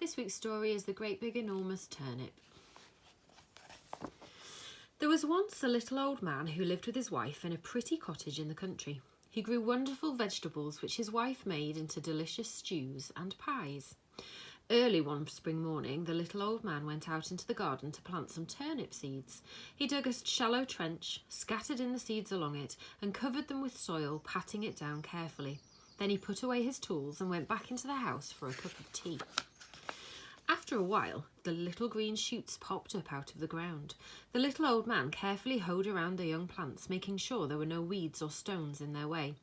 This week's story is The Great Big Enormous Turnip. There was once a little old man who lived with his wife in a pretty cottage in the country. He grew wonderful vegetables which his wife made into delicious stews and pies. Early one spring morning, the little old man went out into the garden to plant some turnip seeds. He dug a shallow trench, scattered in the seeds along it, and covered them with soil, patting it down carefully. Then he put away his tools and went back into the house for a cup of tea. After a while, the little green shoots popped up out of the ground. The little old man carefully hoed around the young plants, making sure there were no weeds or stones in their way.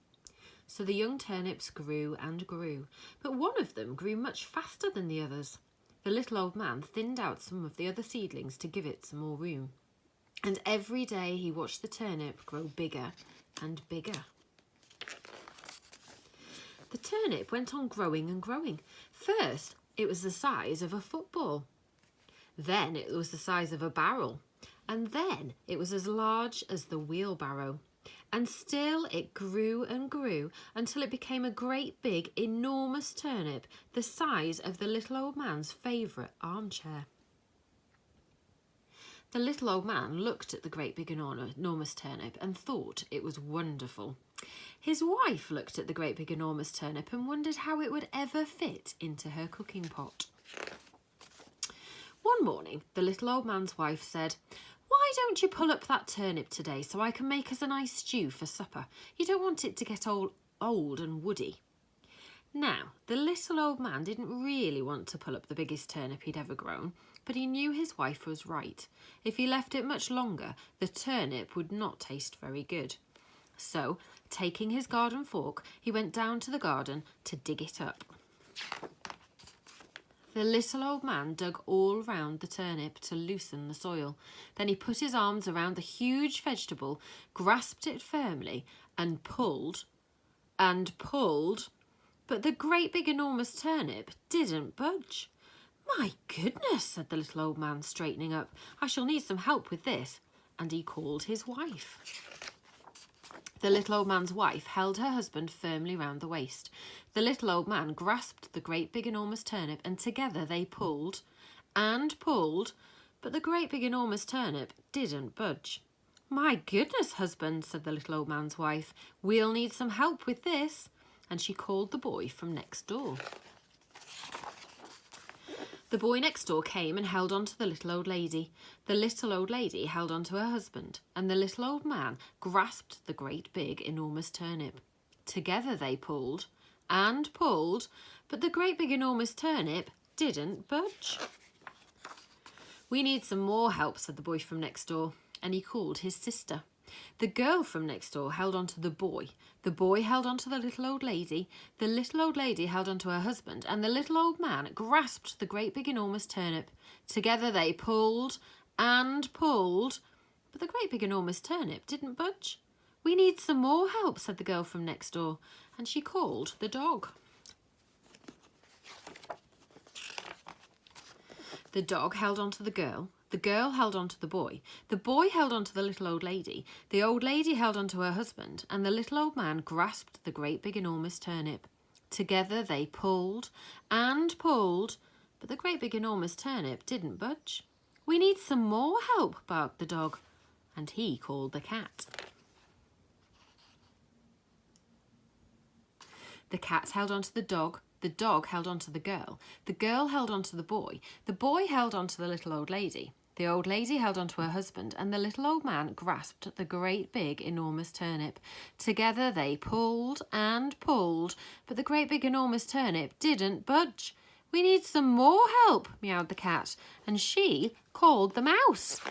So the young turnips grew and grew, but one of them grew much faster than the others. The little old man thinned out some of the other seedlings to give it some more room. And every day he watched the turnip grow bigger and bigger. The turnip went on growing and growing. First, it was the size of a football. Then it was the size of a barrel. And then it was as large as the wheelbarrow. And still it grew and grew until it became a great big, enormous turnip, the size of the little old man's favourite armchair. The little old man looked at the great big enormous turnip and thought it was wonderful. His wife looked at the great big enormous turnip and wondered how it would ever fit into her cooking pot. One morning, the little old man's wife said, "Why don't you pull up that turnip today so I can make us a nice stew for supper? You don't want it to get old and woody." Now, the little old man didn't really want to pull up the biggest turnip he'd ever grown, but he knew his wife was right. If he left it much longer, the turnip would not taste very good. So, taking his garden fork, he went down to the garden to dig it up. The little old man dug all round the turnip to loosen the soil. Then he put his arms around the huge vegetable, grasped it firmly, and pulled, but the great big enormous turnip didn't budge. "My goodness," said the little old man, straightening up. "I shall need some help with this." And he called his wife. The little old man's wife held her husband firmly round the waist. The little old man grasped the great big enormous turnip, and together they pulled and pulled, but the great big enormous turnip didn't budge. "My goodness, husband," said the little old man's wife, "we'll need some help with this." And she called the boy from next door. The boy next door came and held on to the little old lady. The little old lady held on to her husband, and the little old man grasped the great big enormous turnip. Together they pulled and pulled, but the great big enormous turnip didn't budge. "We need some more help," said the boy from next door, and he called his sister. The girl from next door held on to the boy. The boy held on to the little old lady. The little old lady held on to her husband, and the little old man grasped the great big enormous turnip. Together they pulled and pulled, but the great big enormous turnip didn't budge. "We need some more help," said the girl from next door, and she called the dog. The dog held on to the girl held on to the boy held on to the little old lady held on to her husband, and the little old man grasped the great big enormous turnip. Together they pulled and pulled, but the great big enormous turnip didn't budge. "We need some more help," barked the dog, and he called the cat. The cat held on to the dog held on to the girl held on to the boy held on to the little old lady held on to her husband, and the little old man grasped the great big enormous turnip. Together they pulled and pulled, but the great big enormous turnip didn't budge. "We need some more help," meowed the cat, and she called the mouse.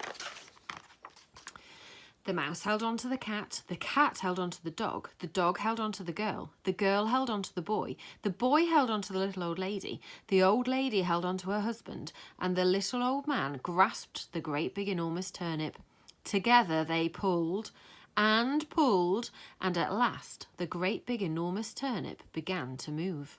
The mouse held on to the cat held on to the dog held on to the girl held on to the boy held on to the little old lady held on to her husband, and the little old man grasped the great big enormous turnip. Together they pulled and pulled, and at last the great big enormous turnip began to move.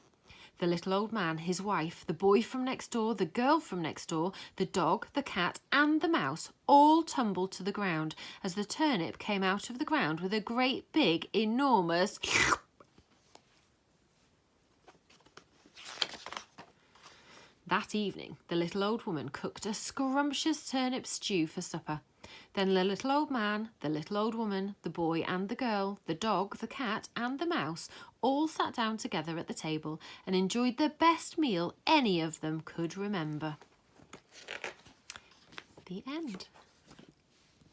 The little old man, his wife, the boy from next door, the girl from next door, the dog, the cat, and the mouse all tumbled to the ground as the turnip came out of the ground with a great big enormous That evening, the little old woman cooked a scrumptious turnip stew for supper. Then the little old man, the little old woman, the boy and the girl, the dog, the cat and the mouse all sat down together at the table and enjoyed the best meal any of them could remember. The end.